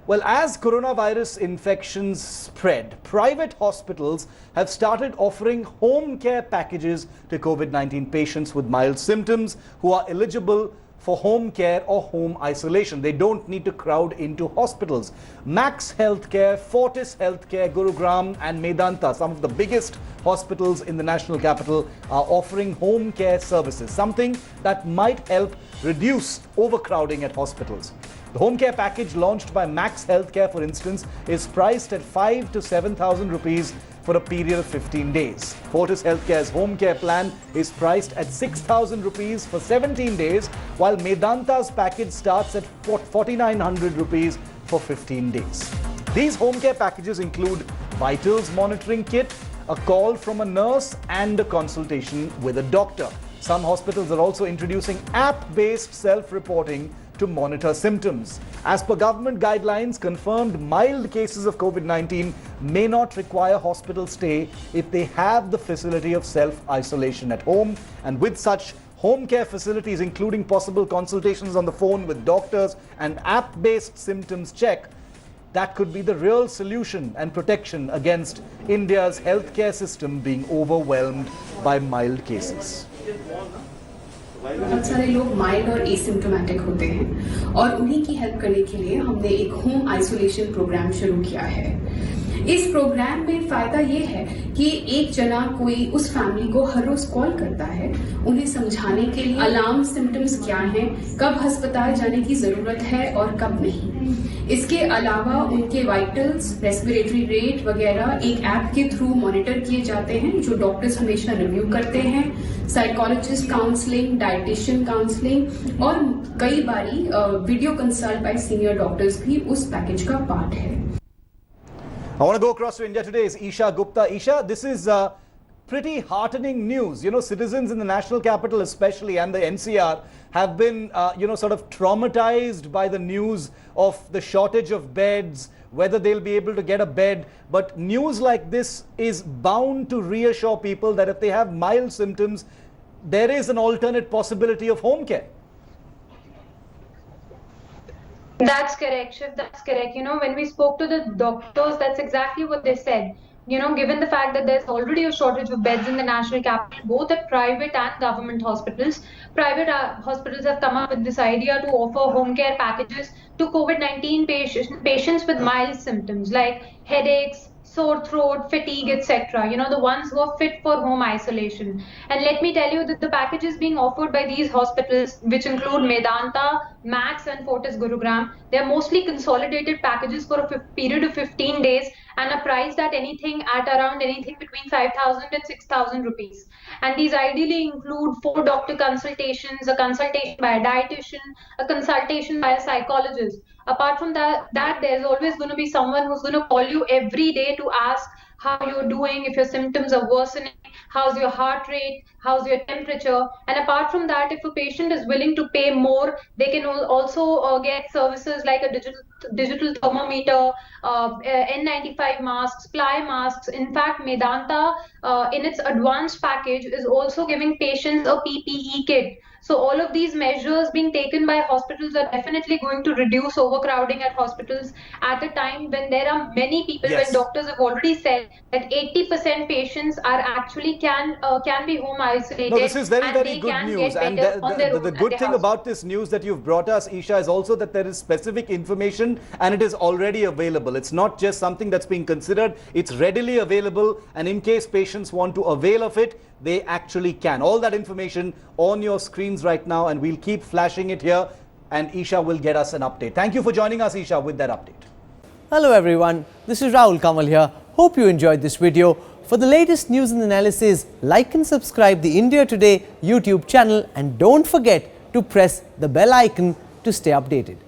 Well, as coronavirus infections spread, private hospitals have started offering home care packages to COVID-19 patients with mild symptoms who are eligible for home care or home isolation. They don't need to crowd into hospitals. Max Healthcare, Fortis Healthcare, Gurugram and Medanta, some of the biggest hospitals in the national capital, are offering home care services, something that might help reduce overcrowding at hospitals. The home care package launched by Max Healthcare, for instance, is priced at 5,000 to 7,000 rupees for a period of 15 days. Fortis Healthcare's home care plan is priced at 6,000 rupees for 17 days, while Medanta's package starts at 4,900 rupees for 15 days. These home care packages include vitals monitoring kit, a call from a nurse and a consultation with a doctor. Some hospitals are also introducing app-based self-reporting to monitor symptoms. As per government guidelines, confirmed mild cases of COVID-19 may not require hospital stay if they have the facility of self-isolation at home. And with such home care facilities, including possible consultations on the phone with doctors and app-based symptoms check, that could be the real solution and protection against India's healthcare system being overwhelmed by mild cases. बहुत सारे लोग mild और asymptomatic होते हैं और उन्हीं की help करने के लिए हमने एक होम आइसोलेशन प्रोग्राम शुरू किया है। इस प्रोग्राम में फायदा ये है कि एक जना कोई उस फैमिली को हर रोज कॉल करता है, उन्हें समझाने के लिए अलार्म सिम्टम्स क्या हैं, कब अस्पताल जाने की जरूरत है और कब नहीं। इसके अलावा उनके वाइटल्स, रेस्पिरेटरी रेट वगैरह एक ऐप के थ्रू मॉनिटर किए जाते हैं, जो डॉक्टर्स हमेशा रिव्यू करते हैं। साइकोलॉजिस्ट काउंसलिंग, डाइटिशियन काउंसलिंग और कई बारी video consult bye senior doctors भी उस पैकेज का पार्ट है। I want to go across to India today is Isha Gupta. Isha, this is pretty heartening news. You know, citizens in the national capital especially and the NCR have been, sort of traumatized by the news of the shortage of beds, whether they'll be able to get a bed. But news like this is bound to reassure people that if they have mild symptoms, there is an alternate possibility of home care. That's correct, Shiv. That's correct. You know, when we spoke to the doctors, that's exactly what they said. You know, given the fact that there's already a shortage of beds in the national capital, both at private and government hospitals, private hospitals have come up with this idea to offer home care packages to COVID-19 patients with mild symptoms like headaches, sore throat, fatigue, etc. You know, the ones who are fit for home isolation. And let me tell you that the packages being offered by these hospitals, which include Medanta, Max and Fortis Gurugram, they are mostly consolidated packages for a period of 15 days and are priced at around anything between 5,000 and 6,000 rupees. And these ideally include 4 doctor consultations, a consultation by a dietitian, a consultation by a psychologist. Apart from that, there's always going to be someone who's going to call you every day to ask how you're doing, if your symptoms are worsening, how's your heart rate, how's your temperature. And apart from that, if a patient is willing to pay more, they can also get services like a digital thermometer, N95 masks, ply masks. In fact, Medanta, in its advanced package, is also giving patients a PPE kit. So all of these measures being taken by hospitals are definitely going to reduce overcrowding at hospitals at a time when there are many people, Yes. when doctors have already said that 80% patients are actually can be home isolated. No, this is very, and very they good can news. get And better on their own the at good their thing house. about this news that you've brought us, Isha, is also that there is specific information and it is already available. It's not just something that's being considered. It's readily available. And in case patients want to avail of it, they actually can. All that information on your screens right now, and we'll keep flashing it here, and Isha will get us an update. Thank you for joining us, Isha, with that update. Hello everyone, this is Rahul Kamal here. Hope you enjoyed this video. For the latest news and analysis, like and subscribe the India Today YouTube channel, and don't forget to press the bell icon to stay updated.